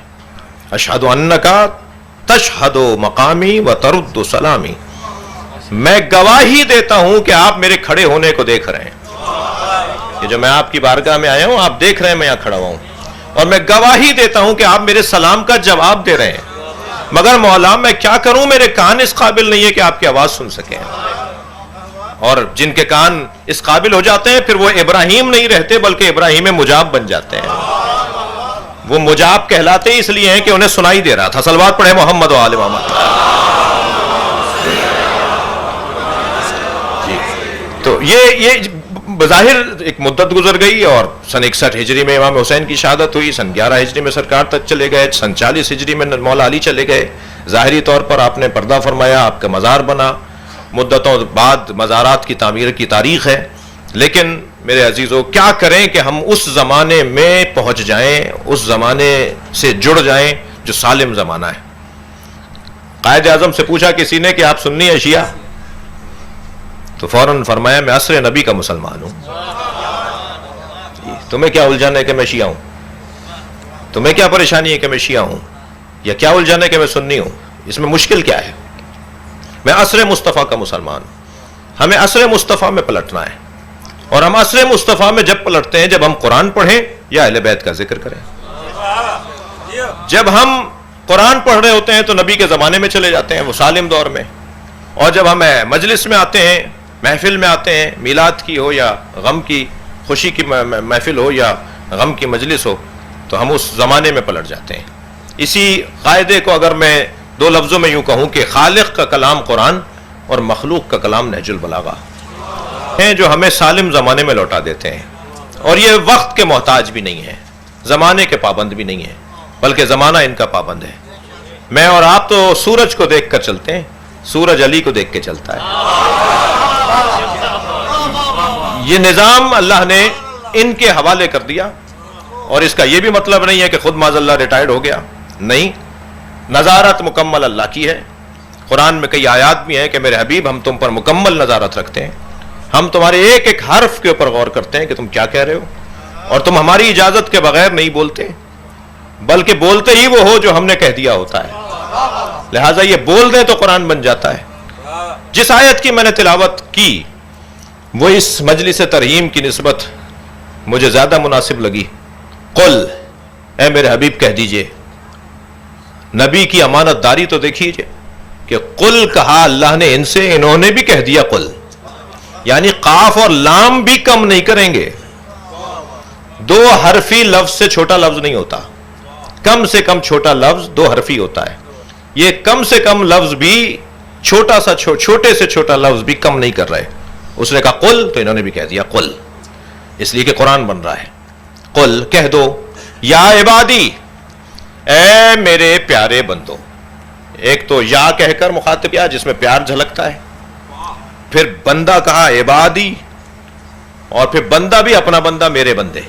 اشہد انکا تشہد مقامی و ترد سلامی، میں گواہی دیتا ہوں کہ آپ میرے کھڑے ہونے کو دیکھ رہے ہیں. یہ جو میں آپ کی بارگاہ میں آیا ہوں، آپ دیکھ رہے ہیں میں یہاں کھڑا ہوں، اور میں گواہی دیتا ہوں کہ آپ میرے سلام کا جواب دے رہے ہیں. مگر مولا میں کیا کروں، میرے کان اس قابل نہیں ہے کہ آپ کی آواز سن سکیں. اور جن کے کان اس قابل ہو جاتے ہیں پھر وہ ابراہیم نہیں رہتے بلکہ ابراہیم مجاب بن جاتے ہیں. وہ مجاب کہلاتے اس لیے ہیں کہ انہیں سنائی دے رہا تھا. صلوات پڑھے محمد و آل محمد. تو یہ بظاہر ایک مدت گزر گئی، اور سن 61 ہجری میں امام حسین کی شہادت ہوئی، سن 11 ہجری میں سرکار تک چلے گئے، سن 40 ہجری میں مولا علی چلے گئے. ظاہری طور پر آپ نے پردہ فرمایا، آپ کا مزار بنا، مدتوں بعد مزارات کی تعمیر کی تاریخ ہے. لیکن میرے عزیزو کیا کریں کہ ہم اس زمانے میں پہنچ جائیں، اس زمانے سے جڑ جائیں جو سالم زمانہ ہے. قائد اعظم سے پوچھا کسی نے کہ آپ سنی ہیں شیعہ؟ تو فوراً فرمایا میں عصر نبی کا مسلمان ہوں. تمہیں کیا الجھن ہے کہ میں شیعہ ہوں؟ تمہیں کیا پریشانی ہے کہ میں شیعہ ہوں؟ یا کیا الجھن ہے کہ میں سنی ہوں؟ اس میں مشکل کیا ہے؟ میں عصر مصطفیٰ کا مسلمان ہوں. ہمیں عصر مصطفیٰ میں پلٹنا ہے، اور ہم عصر مصطفیٰ میں جب پلٹتے ہیں جب ہم قرآن پڑھیں یا اہل بیت کا ذکر کریں. جب ہم قرآن پڑھ رہے ہوتے ہیں تو نبی کے زمانے میں چلے جاتے ہیں، وہ سالم دور میں. اور جب ہم مجلس میں آتے ہیں، محفل میں آتے ہیں، میلاد کی ہو یا غم کی خوشی کی محفل ہو یا غم کی مجلس ہو، تو ہم اس زمانے میں پلٹ جاتے ہیں. اسی قاعدے کو اگر میں 2 لفظوں میں یوں کہوں کہ خالق کا کلام قرآن اور مخلوق کا کلام نہج البلاغہ ہیں جو ہمیں سالم زمانے میں لوٹا دیتے ہیں. اور یہ وقت کے محتاج بھی نہیں ہے، زمانے کے پابند بھی نہیں ہے، بلکہ زمانہ ان کا پابند ہے. میں اور آپ تو سورج کو دیکھ کر چلتے ہیں، سورج علی کو دیکھ کے چلتا ہے. یہ نظام اللہ نے ان کے حوالے کر دیا، اور اس کا یہ بھی مطلب نہیں ہے کہ خود معاذ اللہ ریٹائرڈ ہو گیا. نہیں، نظارت مکمل اللہ کی ہے. قرآن میں کئی آیات بھی ہیں کہ میرے حبیب ہم تم پر مکمل نظارت رکھتے ہیں، ہم تمہارے ایک ایک حرف کے اوپر غور کرتے ہیں کہ تم کیا کہہ رہے ہو، اور تم ہماری اجازت کے بغیر نہیں بولتے، بلکہ بولتے ہی وہ ہو جو ہم نے کہہ دیا ہوتا ہے. لہٰذا یہ بول دیں تو قرآن بن جاتا ہے. جس آیت کی میں نے تلاوت کی وہ اس مجلس ترہیم کی نسبت مجھے زیادہ مناسب لگی. قل، اے میرے حبیب کہہ دیجئے. نبی کی امانت داری تو دیکھیے کہ قل کہا اللہ نے ان سے، انہوں نے بھی کہہ دیا قل. یعنی قاف اور لام بھی کم نہیں کریں گے. 2 حرفی لفظ سے چھوٹا لفظ نہیں ہوتا، کم سے کم چھوٹا لفظ 2 حرفی ہوتا ہے. یہ کم سے کم لفظ بھی چھوٹے سے چھوٹا لفظ بھی کم نہیں کر رہے. اس نے کہا قل تو انہوں نے بھی کہہ دیا قل، اس لیے کہ قرآن بن رہا ہے. قل کہہ دو، یا عبادی، اے میرے پیارے بندو. ایک تو یا کہہ کر مخاطب کیا جس میں پیار جھلکتا ہے، پھر بندہ کہا عبادی، اور پھر بندہ بھی اپنا بندہ میرے بندے.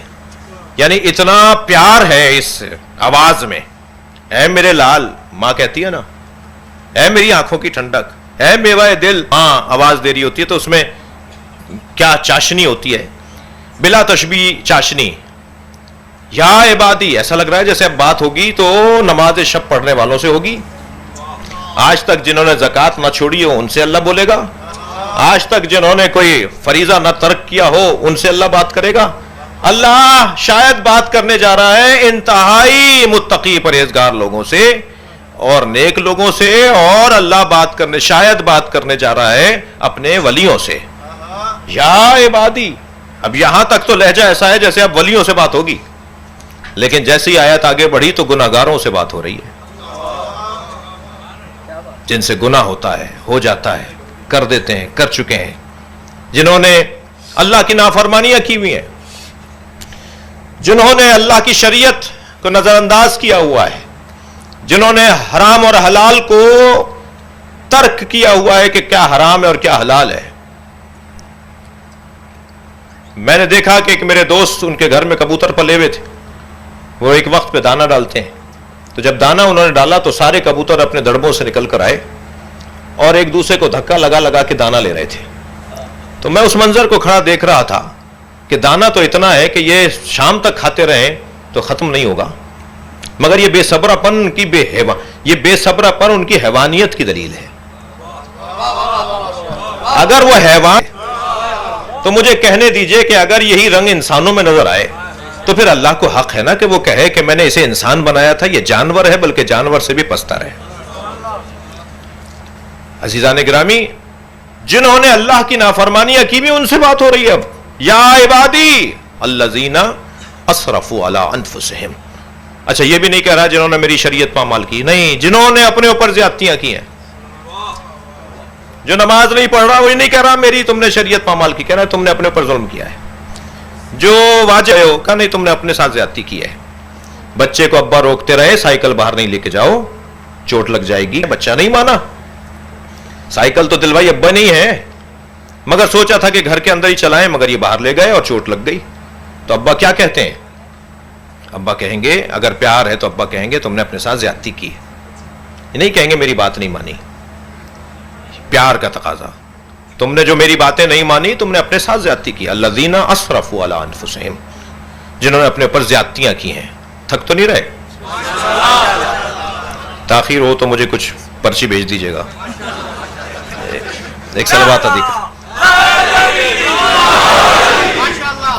یعنی اتنا پیار ہے اس آواز میں. اے میرے لال، ماں کہتی ہے نا، اے میری آنکھوں کی ٹھنڈک، اے میوہ دل. ہاں آواز دے رہی ہوتی ہے تو اس میں کیا چاشنی ہوتی ہے، بلا تشبیہ چاشنی. یا عبادی، ایسا لگ رہا ہے جیسے اب بات ہوگی تو نماز شب پڑھنے والوں سے ہوگی. آج تک جنہوں نے زکوٰۃ نہ چھوڑی ہو ان سے اللہ بولے گا. آج تک جنہوں نے کوئی فریضہ نہ ترک کیا ہو ان سے اللہ بات کرے گا. اللہ شاید بات کرنے جا رہا ہے انتہائی متقی پرہیزگار لوگوں سے، اور نیک لوگوں سے، اور اللہ بات کرنے، شاید بات کرنے جا رہا ہے اپنے ولیوں سے. یا عبادی، اب یہاں تک تو لہجہ ایسا ہے جیسے اب ولیوں سے بات ہوگی، لیکن جیسی آیت آگے بڑھی تو گناہگاروں سے بات ہو رہی ہے، جن سے گناہ ہوتا ہے، ہو جاتا ہے، کر دیتے ہیں، کر چکے ہیں، جنہوں نے اللہ کی نافرمانیاں کی ہوئی ہیں، جنہوں نے اللہ کی شریعت کو نظر انداز کیا ہوا ہے، جنہوں نے حرام اور حلال کو ترک کیا ہوا ہے کہ کیا حرام ہے اور کیا حلال ہے. میں نے دیکھا کہ ایک میرے دوست، ان کے گھر میں کبوتر پلے ہوئے تھے، وہ ایک وقت پہ دانہ ڈالتے ہیں، تو جب دانہ انہوں نے ڈالا تو سارے کبوتر اپنے دڑبوں سے نکل کر آئے اور ایک دوسرے کو دھکا لگا لگا کے دانہ لے رہے تھے. تو میں اس منظر کو کھڑا دیکھ رہا تھا کہ دانہ تو اتنا ہے کہ یہ شام تک کھاتے رہیں تو ختم نہیں ہوگا، مگر یہ بے صبراپن کی یہ بے صبراپن ان کی حیوانیت کی دلیل ہے. اگر وہ حیوان، تو مجھے کہنے دیجئے کہ اگر یہی رنگ انسانوں میں نظر آئے تو پھر اللہ کو حق ہے نا کہ وہ کہے کہ میں نے اسے انسان بنایا تھا، یہ جانور ہے، بلکہ جانور سے بھی پستہ رہے. عزیزان گرامی، جنہوں نے اللہ کی نافرمانیاں کی بھی ان سے بات ہو رہی ہے. اب یا عبادی الذین اسرفوا علی انفسہم. اچھا، یہ بھی نہیں کہہ رہا جنہوں نے میری شریعت پامال کی، نہیں، جنہوں نے اپنے اوپر زیادتیاں کی ہیں. جو نماز نہیں پڑھ رہا وہی نہیں کہہ رہا میری تم نے شریعت پامال کی، کہہ رہا ہے تم نے اپنے اوپر ظلم کیا ہے. جو واجب ہو، کہا نہیں تم نے اپنے ساتھ زیادتی کی ہے. بچے کو ابا روکتے رہے سائیکل باہر نہیں لے کے جاؤ، چوٹ لگ جائے گی، بچہ نہیں مانا. سائیکل تو دلوائی ابا نہیں ہے، مگر سوچا تھا کہ گھر کے اندر ہی چلائیں، مگر یہ باہر لے گئے اور چوٹ لگ گئی. تو ابا کیا کہتے ہیں؟ ابا کہیں گے، اگر پیار ہے تو ابا کہیں گے تم نے اپنے ساتھ زیادتی کی. یہ نہیں کہیں گے میری بات نہیں مانی، پیار کا تقاضا، تم نے جو میری باتیں نہیں مانی تم نے اپنے ساتھ زیادتی کی. الذین اسرفوا علی انفسہم، جنہوں نے اپنے اوپر زیادتیاں کی ہیں. تھک تو نہیں رہے؟ تاخیر ہو تو مجھے کچھ پرچی بھیج دیجیے گا. ایک صلوات ادھک.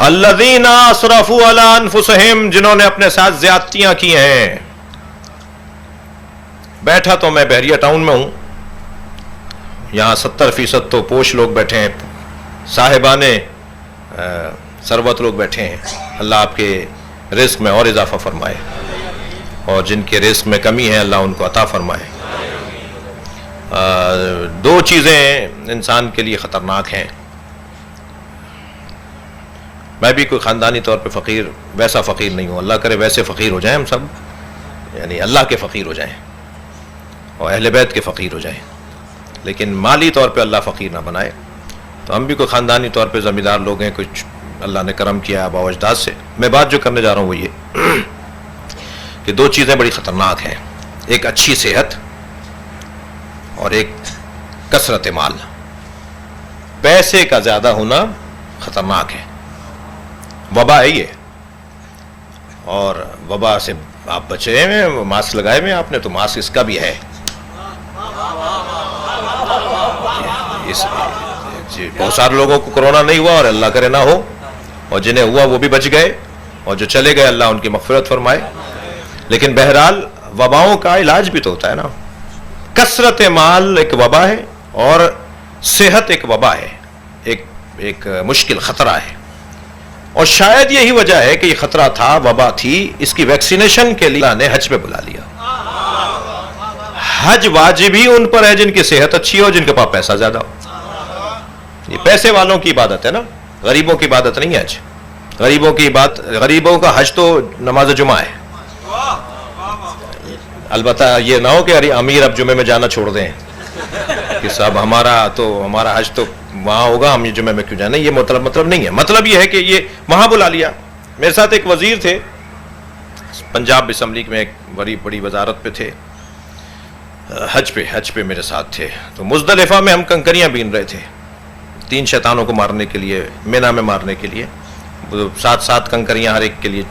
الذین اسرفوا علی انفسہم، جنہوں نے اپنے ساتھ زیادتیاں کی ہیں. بیٹھا تو میں بحریہ ٹاؤن میں ہوں، یہاں 70% تو پوش لوگ بیٹھے ہیں، صاحبان ثروت لوگ بیٹھے ہیں. اللہ آپ کے رزق میں اور اضافہ فرمائے، اور جن کے رزق میں کمی ہے اللہ ان کو عطا فرمائے. دو چیزیں انسان کے لیے خطرناک ہیں. میں بھی کوئی خاندانی طور پہ فقیر، ویسا فقیر نہیں ہوں، اللہ کرے ویسے فقیر ہو جائیں ہم سب، یعنی اللہ کے فقیر ہو جائیں اور اہل بیت کے فقیر ہو جائیں، لیکن مالی طور پہ اللہ فقیر نہ بنائے. تو ہم بھی کوئی خاندانی طور پہ زمیندار لوگ ہیں، کچھ اللہ نے کرم کیا آباء و اجداد سے. میں بات جو کرنے جا رہا ہوں وہ یہ کہ دو چیزیں بڑی خطرناک ہیں، ایک اچھی صحت اور ایک کثرت مال. پیسے کا زیادہ ہونا خطرناک ہے، وبا ہے یہ، اور وبا سے آپ بچے ہوئے، ماسک لگائے ہوئے آپ نے، تو ماسک اس کا بھی ہے. بہت سارے لوگوں کو کرونا نہیں ہوا اور اللہ کرے نہ ہو، اور جنہیں ہوا وہ بھی بچ گئے، اور جو چلے گئے اللہ ان کی مغفرت فرمائے. لیکن بہرحال وباؤں کا علاج بھی تو ہوتا ہے نا. کثرت مال ایک وبا ہے اور صحت ایک وبا ہے، ایک مشکل خطرہ ہے. اور شاید یہی وجہ ہے کہ یہ خطرہ تھا، وبا تھی، اس کی ویکسینیشن کے لیے اللہ نے حج پہ بلا لیا. حج واجب ہی ان پر ہے جن کی صحت اچھی ہو، جن کے پاس پیسہ زیادہ ہو. یہ پیسے والوں کی عبادت ہے نا، غریبوں کی عبادت نہیں ہے حج. غریبوں کا حج تو نماز جمعہ ہے. البتہ یہ نہ ہو کہ امیر اب جمعے میں جانا چھوڑ دیں کہ صاحب ہمارا حج تو وہاں ہوگا، ہم یہ جمعے میں کیوں جانا. یہ مطلب نہیں ہے. مطلب یہ ہے کہ یہ وہاں بلا لیا. میرے ساتھ ایک وزیر تھے، پنجاب اسمبلی میں ایک بڑی وزارت پہ تھے، حج پہ میرے ساتھ تھے. تو مزدلفہ میں ہم کنکریاں بین رہے تھے 3 شیطانوں کو مارنے کے لیے، مینا میں مارنے کے لیے. 7 کنکریاں ہر ایک کے لیے،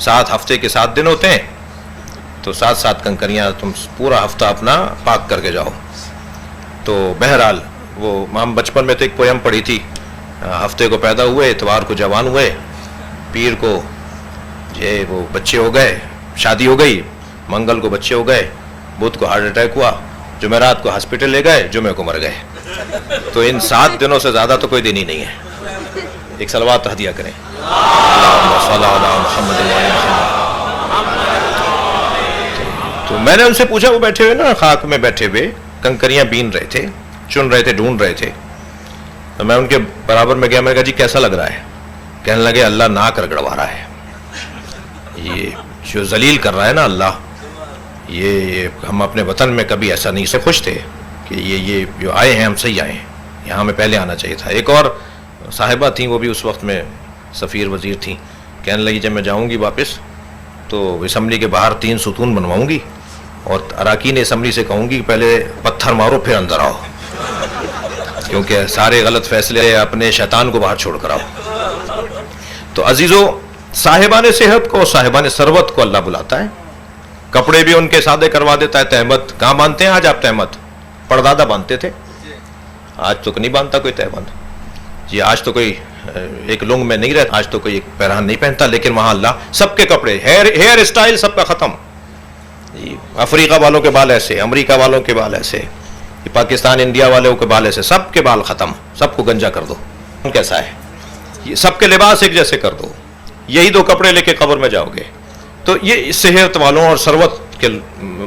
7 ہفتے کے 7 دن ہوتے ہیں، تو 7 کنکریاں تم پورا ہفتہ اپنا پاک کر کے جاؤ. تو بہرحال وہ ہم بچپن میں تو ایک پویم پڑھی تھی، ہفتے کو پیدا ہوئے، اتوار کو جوان ہوئے، پیر کو وہ بچے ہو گئے، شادی ہو گئی، منگل کو بچے ہو گئے، بدھ کو ہارٹ اٹیک ہوا، جمعرات کو ہاسپٹل لے گئے، جمعے کو مر گئے. تو ان 7 دنوں سے زیادہ تو کوئی دن ہی نہیں ہے. ایک صلوات ہدیہ کریں. اللہم صل علی محمد و علی محمد. تو میں نے ان سے پوچھا، وہ بیٹھے ہوئے نا خاک میں بیٹھے ہوئے کنکریاں بین رہے تھے، چن رہے تھے، ڈھونڈ رہے تھے. تو میں ان کے برابر میں گیا، میں نے کہا جی کیسا لگ رہا ہے؟ کہنے لگے اللہ ناک رگڑوا رہا ہے. یہ جو ذلیل کر رہا ہے نا اللہ، یہ ہم اپنے وطن میں کبھی ایسا نہیں سے خوش تھے کہ یہ جو آئے ہیں ہم صحیح آئے ہیں، یہاں ہمیں پہلے آنا چاہیے تھا. ایک اور صاحبہ تھیں، وہ بھی اس وقت میں سفیر وزیر تھیں، کہنے لگی جب میں جاؤں گی واپس تو اسمبلی کے باہر 3 ستون بنواؤں گی اور اراکین اسمبلی سے کہوں گی کہ پہلے پتھر مارو پھر اندر آؤ، کیونکہ سارے غلط فیصلے اپنے شیطان کو باہر چھوڑ کر آؤ. تو عزیزو، صاحبان صحت کو، صاحبان ثروت کو اللہ بلاتا ہے. کپڑے بھی ان کے سادے کروا دیتا ہے. تہمت کہاں باندھتے ہیں آج آپ؟ تہمت پردادا باندھتے تھے، آج تو نہیں باندھتا کوئی تہمت. جی آج تو کوئی ایک لنگ میں نہیں رہتا، آج تو کوئی پیرہن نہیں پہنتا، لیکن وہاں اللہ سب کے کپڑے، ہیئر اسٹائل سب کا ختم. جی افریقہ والوں کے بال ایسے، امریکہ والوں کے بال ایسے، پاکستان انڈیا والوں کے بال ایسے، سب کے بال ختم، سب کو گنجا کر دو. کیسا ہے یہ؟ سب کے لباس ایک جیسے کر دو، یہی 2 کپڑے لے کے قبر میں جاؤ گے. تو یہ صحت والوں اور ثروت کے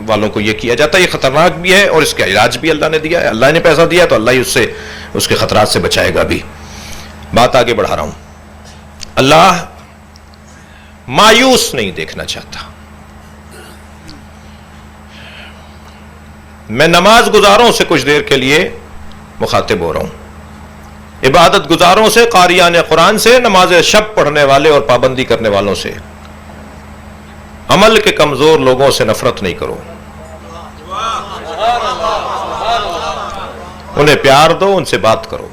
والوں کو یہ کیا جاتا ہے. یہ خطرناک بھی ہے اور اس کا علاج بھی اللہ نے دیا ہے. اللہ نے پیسہ دیا تو اللہ ہی اس کے خطرات سے بچائے گا بھی. بات آگے بڑھا رہا ہوں. اللہ مایوس نہیں دیکھنا چاہتا. میں نماز گزاروں سے کچھ دیر کے لیے مخاطب ہو رہا ہوں، عبادت گزاروں سے، قاریان قرآن سے، نماز شب پڑھنے والے اور پابندی کرنے والوں سے. عمل کے کمزور لوگوں سے نفرت نہیں کرو، انہیں پیار دو، ان سے بات کرو.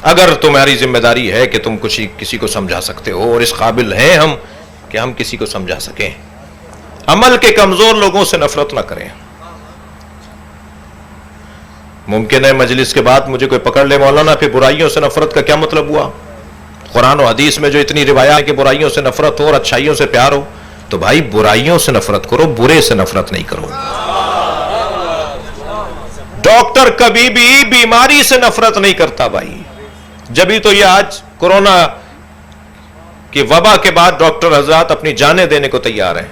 اگر تمہاری ذمہ داری ہے کہ تم کسی کو سمجھا سکتے ہو، اور اس قابل ہیں ہم کہ ہم کسی کو سمجھا سکیں. عمل کے کمزور لوگوں سے نفرت نہ کریں. ممکن ہے مجلس کے بعد مجھے کوئی پکڑ لے، مولانا پھر برائیوں سے نفرت کا کیا مطلب ہوا؟ قرآن و حدیث میں جو اتنی روایات ہیں کہ برائیوں سے نفرت ہو اور اچھائیوں سے پیار ہو، تو بھائی برائیوں سے نفرت کرو، برے سے نفرت نہیں کرو. ڈاکٹر کبھی بھی بیماری سے نفرت نہیں کرتا بھائی. جبھی تو یہ آج کورونا کی وبا کے بعد ڈاکٹر حضرات اپنی جانیں دینے کو تیار ہیں،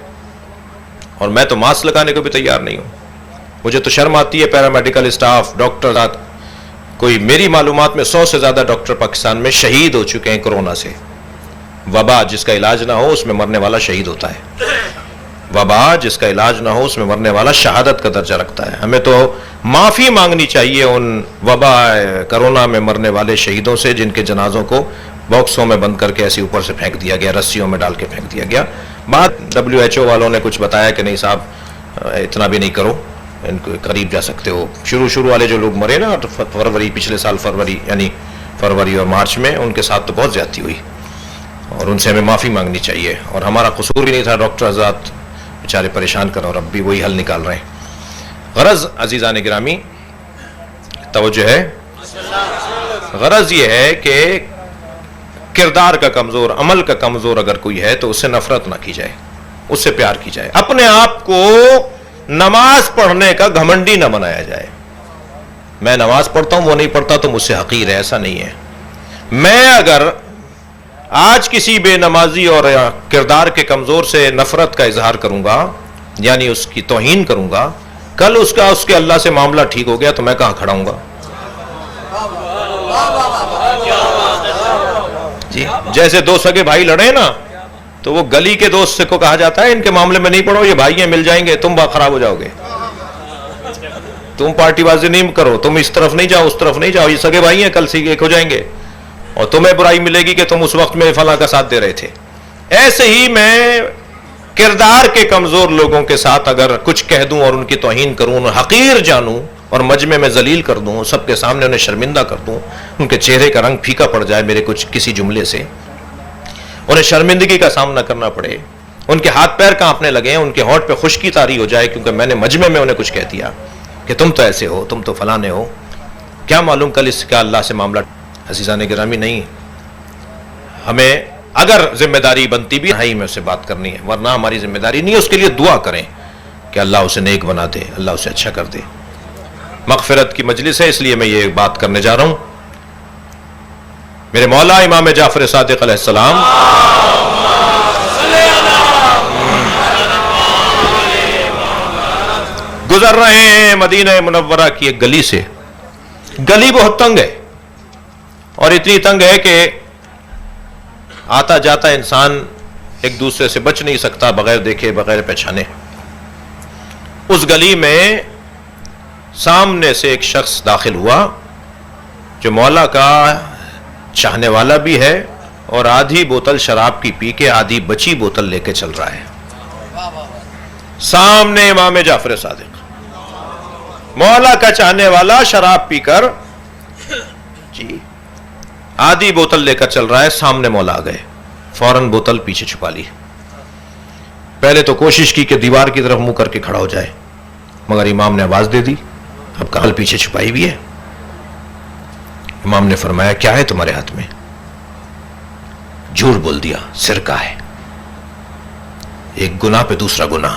اور میں تو ماسک لگانے کو بھی تیار نہیں ہوں. مجھے تو شرم آتی ہے. پیرامیڈیکل اسٹاف، ڈاکٹر، کوئی میری معلومات میں 100 سے زیادہ ڈاکٹر پاکستان میں شہید ہو چکے ہیں کورونا سے. وبا جس کا علاج نہ ہو اس میں مرنے والا شہید ہوتا ہے. وبا جس کا علاج نہ ہو اس میں مرنے والا شہادت کا درجہ رکھتا ہے. ہمیں تو معافی مانگنی چاہیے ان وبا کرونا میں مرنے والے شہیدوں سے جن کے جنازوں کو باکسوں میں بند کر کے ایسے اوپر سے پھینک دیا گیا، رسیوں میں ڈال کے پھینک دیا گیا. بعد WHO والوں نے کچھ بتایا کہ نہیں صاحب اتنا بھی نہیں کرو، ان کو قریب جا سکتے ہو. شروع والے جو لوگ مرے نا فروری، پچھلے سال فروری، یعنی فروری اور مارچ میں، ان کے ساتھ تو بہت زیادتی ہوئی، اور ان سے ہمیں معافی مانگنی چاہیے. اور ہمارا قصور بھی نہیں تھا، ڈاکٹر حضرات بیچارے پریشان کر، اور اب بھی وہی حل نکال رہے ہیں. غرض عزیزان گرامی توجہ ہے، غرض یہ ہے کہ کردار کا کمزور، عمل کا کمزور اگر کوئی ہے تو اس سے نفرت نہ کی جائے، اس سے پیار کی جائے. اپنے آپ کو نماز پڑھنے کا گھمنڈی نہ بنایا جائے. میں نماز پڑھتا ہوں، وہ نہیں پڑھتا تو مجھ سے حقیر ہے، ایسا نہیں ہے. میں اگر آج کسی بے نمازی اور کردار کے کمزور سے نفرت کا اظہار کروں گا، یعنی اس کی توہین کروں گا، کل اس کے اللہ سے معاملہ ٹھیک ہو گیا تو میں کہاں کھڑا ہوں گا؟ جی جیسے 2 سگے بھائی لڑے نا، تو وہ گلی کے دوست سے کو کہا جاتا ہے ان کے معاملے میں نہیں پڑھو، یہ بھائی ہیں مل جائیں گے، تم خراب ہو جاؤ گے. تم پارٹی بازی نہیں کرو، تم اس طرف نہیں جاؤ، اس طرف نہیں جاؤ، یہ سگے بھائی ہیں، کل سے ایک ہو جائیں گے، اور تمہیں برائی ملے گی کہ تم اس وقت میں فلاں کا ساتھ دے رہے تھے. ایسے ہی میں کردار کے کمزور لوگوں کے ساتھ اگر کچھ کہہ دوں اور ان کی توہین کروں، انہیں حقیر جانوں اور مجمع میں ذلیل کر دوں، سب کے سامنے انہیں شرمندہ کر دوں، ان کے چہرے کا رنگ پھیکا پڑ جائے میرے کسی جملے سے، انہیں شرمندگی کا سامنا کرنا پڑے، ان کے ہاتھ پیر کانپنے لگے، ان کے ہونٹ پہ خشکی طاری ہو جائے کیونکہ میں نے مجمع میں انہیں کچھ کہہ دیا کہ تم تو ایسے ہو، تم تو فلانے ہو، کیا معلوم کل اس کا اللہ سے معاملہ. عزیزان گرامی نہیں، ہمیں اگر ذمہ داری بنتی بھی ہے میں اس سے بات کرنی ہے، ورنہ ہماری ذمہ داری نہیں. اس کے لیے دعا کریں کہ اللہ اسے نیک بنا دے، اللہ اسے اچھا کر دے۔ مغفرت کی مجلس ہے، اس لیے میں یہ بات کرنے جا رہا ہوں۔ میرے مولا امام جعفر صادق علیہ السلام گزر رہے ہیں مدینہ منورہ کی ایک گلی سے۔ گلی بہت تنگ ہے، اور اتنی تنگ ہے کہ آتا جاتا انسان ایک دوسرے سے بچ نہیں سکتا بغیر دیکھے، بغیر پہچانے۔ اس گلی میں سامنے سے ایک شخص داخل ہوا جو مولا کا چاہنے والا بھی ہے، اور آدھی بوتل شراب کی پی کے آدھی بچی بوتل لے کے چل رہا ہے۔ سامنے امام جعفر صادق، مولا کا چاہنے والا شراب پی کر جی آدھی بوتل لے کر چل رہا ہے۔ سامنے مولا آ گئے، فوراً بوتل پیچھے چھپا لی۔ پہلے تو کوشش کی کہ دیوار کی طرف منہ کر کے کھڑا ہو جائے، مگر امام نے آواز دے دی، اب کہل پیچھے چھپائی بھی ہے۔ امام نے فرمایا کیا ہے تمہارے ہاتھ میں؟ جھوٹ بول دیا، سرقہ ہے۔ ایک گناہ پہ دوسرا گناہ،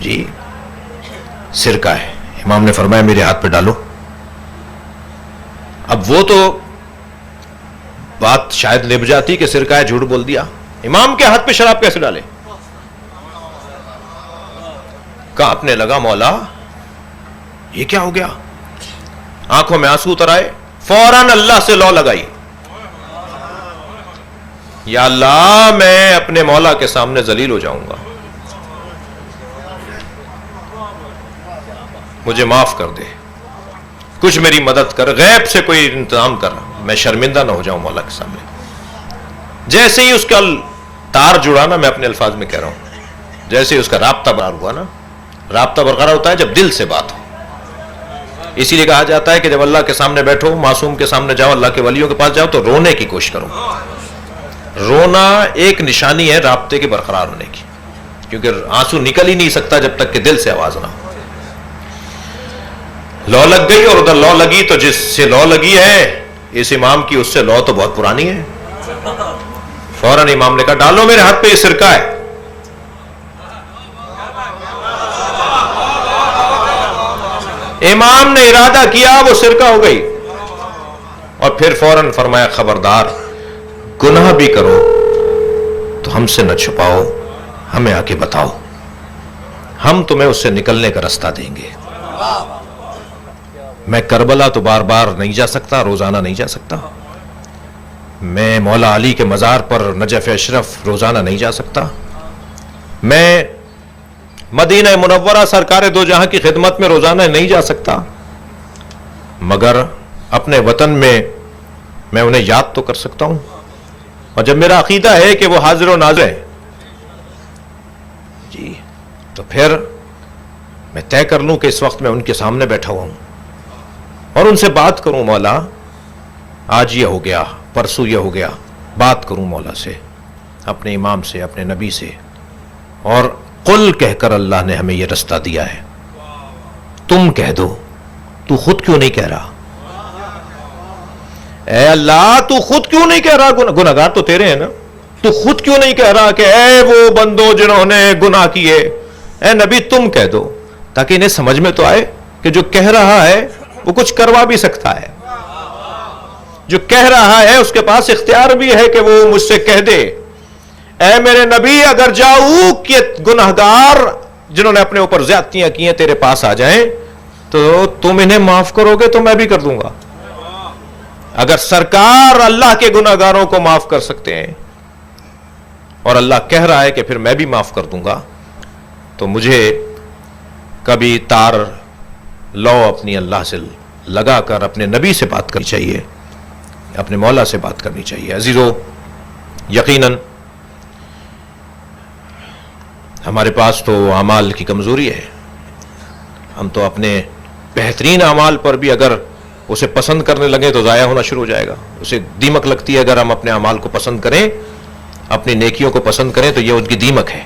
جی سرقہ ہے۔ امام نے فرمایا میرے ہاتھ پہ ڈالو۔ اب وہ تو بات شاید نب جاتی کہ سرقہ ہے، جھوٹ بول دیا، امام کے ہاتھ پہ شراب کیسے ڈالے؟ کانپنے لگا مولا، یہ کیا ہو گیا؟ آنکھوں میں آنسو اتر آئے، فوراً اللہ سے لو لگائی، یا اللہ میں اپنے مولا کے سامنے ذلیل ہو جاؤں گا، مجھے معاف کر دے، کچھ میری مدد کر، غیب سے کوئی انتظام کر، میں شرمندہ نہ ہو جاؤں مولا کے سامنے۔ جیسے ہی اس کا تار جڑا نا، میں اپنے الفاظ میں کہہ رہا ہوں، جیسے ہی اس کا رابطہ برقرار ہوا نا، رابطہ برقرار ہوتا ہے جب دل سے بات ہو۔ اسی لیے کہا جاتا ہے کہ جب اللہ کے سامنے بیٹھو، معصوم کے سامنے جاؤ، اللہ کے ولیوں کے پاس جاؤ تو رونے کی کوشش کرو۔ رونا ایک نشانی ہے رابطے کے برقرار ہونے کی، کیونکہ آنسو نکل ہی نہیں سکتا جب تک کہ دل سے آواز نہ ہو۔ لو لگ گئی، اور ادھر لو لگی، تو جس سے لو لگی ہے اس امام کی، اس سے لو تو بہت پرانی ہے۔ فوراً امام نے کہا ڈالو میرے ہاتھ پہ، یہ سرقہ ہے۔ امام نے ارادہ کیا، وہ سرقہ ہو گئی، اور پھر فوراً فرمایا خبردار، گناہ بھی کرو تو ہم سے نہ چھپاؤ، ہمیں آ کے بتاؤ، ہم تمہیں اس سے نکلنے کا راستہ دیں گے۔ میں کربلا تو بار بار نہیں جا سکتا، روزانہ نہیں جا سکتا، میں مولا علی کے مزار پر نجف اشرف روزانہ نہیں جا سکتا، میں مدینہ منورہ سرکار دو جہاں کی خدمت میں روزانہ نہیں جا سکتا، مگر اپنے وطن میں انہیں یاد تو کر سکتا ہوں، اور جب میرا عقیدہ ہے کہ وہ حاضر و ناظر ہے جی، تو پھر میں طے کر لوں کہ اس وقت میں ان کے سامنے بیٹھا ہوا ہوں اور ان سے بات کروں، مولا آج یہ ہو گیا، پرسوں یہ ہو گیا، بات کروں مولا سے، اپنے امام سے، اپنے نبی سے، اور قل کہہ کر اللہ نے ہمیں یہ رستہ دیا ہے، تم کہہ دو، تو خود کیوں نہیں کہہ رہا؟ اے اللہ تو خود کیوں نہیں کہہ رہا؟ گناہگار تو تیرے ہیں نا، تو خود کیوں نہیں کہہ رہا کہ اے وہ بندوں جنہوں نے گناہ کیے، اے نبی تم کہہ دو، تاکہ انہیں سمجھ میں تو آئے کہ جو کہہ رہا ہے وہ کچھ کروا بھی سکتا ہے، جو کہہ رہا ہے اس کے پاس اختیار بھی ہے کہ وہ مجھ سے کہہ دے، اے میرے نبی اگر جاؤ کہ گناہگار جنہوں نے اپنے اوپر زیادتیاں کی ہیں تیرے پاس آ جائیں تو تم انہیں معاف کرو گے تو میں بھی کر دوں گا۔ اگر سرکار اللہ کے گناہگاروں کو معاف کر سکتے ہیں اور اللہ کہہ رہا ہے کہ پھر میں بھی معاف کر دوں گا، تو مجھے کبھی تار لو اپنی اللہ سے لگا کر اپنے نبی سے بات کرنی چاہیے، اپنے مولا سے بات کرنی چاہیے۔ عزیزو، یقیناً ہمارے پاس تو اعمال کی کمزوری ہے، ہم تو اپنے بہترین اعمال پر بھی اگر اسے پسند کرنے لگے تو ضائع ہونا شروع ہو جائے گا، اسے دیمک لگتی ہے۔ اگر ہم اپنے اعمال کو پسند کریں، اپنی نیکیوں کو پسند کریں تو یہ ان کی دیمک ہے۔